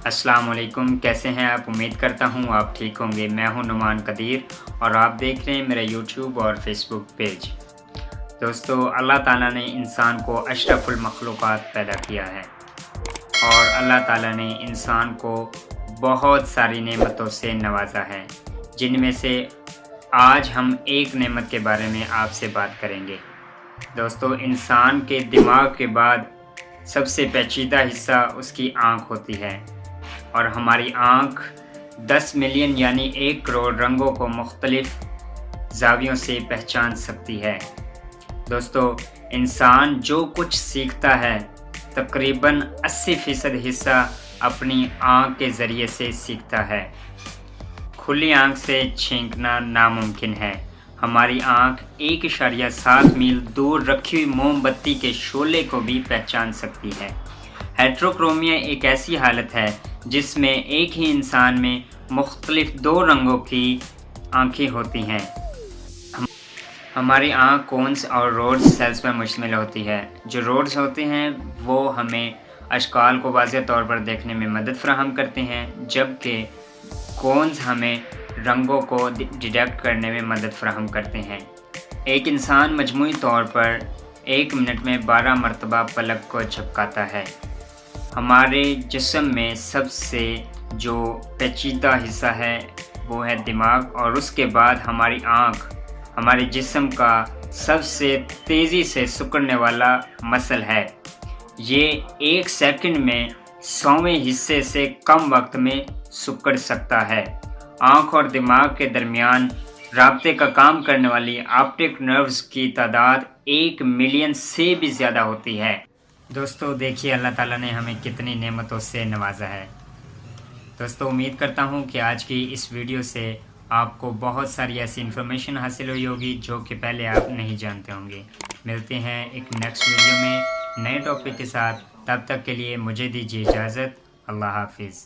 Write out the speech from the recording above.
अस्सलाम वालेकुम, कैसे हैं आप? उम्मीद करता हूँ आप ठीक होंगे। मैं हूँ नुमान कदीर और आप देख रहे हैं मेरा यूट्यूब और फेसबुक पेज। दोस्तों, अल्लाह ताला ने इंसान को अशरफुल मखलूक़ात पैदा किया है और अल्लाह ताला ने इंसान को बहुत सारी नेमतों से नवाजा है, जिनमें से आज हम एक नेमत के बारे में आपसे बात करेंगे। दोस्तों, इंसान के दिमाग के बाद सबसे पेचीदा हिस्सा उसकी आँख होती है और हमारी आँख 10 मिलियन यानी 1 करोड़ रंगों को मुख्तलिफ ज़ावियों से पहचान सकती है। दोस्तों, इंसान जो कुछ सीखता है तकरीबन 80% हिस्सा अपनी आँख के ज़रिए से सीखता है। खुली आँख से छींकना नामुमकिन है। हमारी आँख 1.7 मील दूर रखी हुई मोमबत्ती के शोले को भी पहचान सकती है। हेट्रोक्रोमिया एक ऐसी हालत है जिसमें एक ही इंसान में मुख्तलिफ 2 रंगों की आँखें होती हैं। हमारी आँख कोन्स और रोड्स सेल्स पर मुश्तमिल होती है। जो रोड्स होते हैं वो हमें अशकाल को वाज़ेह तौर पर देखने में मदद फ़राहम करते हैं, जबकि कोन्स हमें रंगों को डिटेक्ट करने में मदद फ़राहम करते हैं। एक इंसान मजमूई तौर पर 1 मिनट में 12 मरतबा पलक को झपकाता है। हमारे जिस्म में सबसे जो पेचीदा हिस्सा है वो है दिमाग और उसके बाद हमारी आँख हमारे जिस्म का सबसे तेज़ी से सिकुड़ने वाला मसल है। ये 1 सेकंड में 100वें हिस्से से कम वक्त में सिकुड़ सकता है। आँख और दिमाग के दरमियान राब्ते का काम करने वाली ऑप्टिक नर्व्स की तादाद 1 मिलियन से भी ज़्यादा होती है। दोस्तों, देखिए अल्लाह ताला ने हमें कितनी नेमतों से नवाजा है। दोस्तों, उम्मीद करता हूँ कि आज की इस वीडियो से आपको बहुत सारी ऐसी इन्फॉर्मेशन हासिल हुई होगी जो कि पहले आप नहीं जानते होंगे। मिलते हैं एक नेक्स्ट वीडियो में नए टॉपिक के साथ। तब तक के लिए मुझे दीजिए इजाज़त। अल्लाह हाफिज़।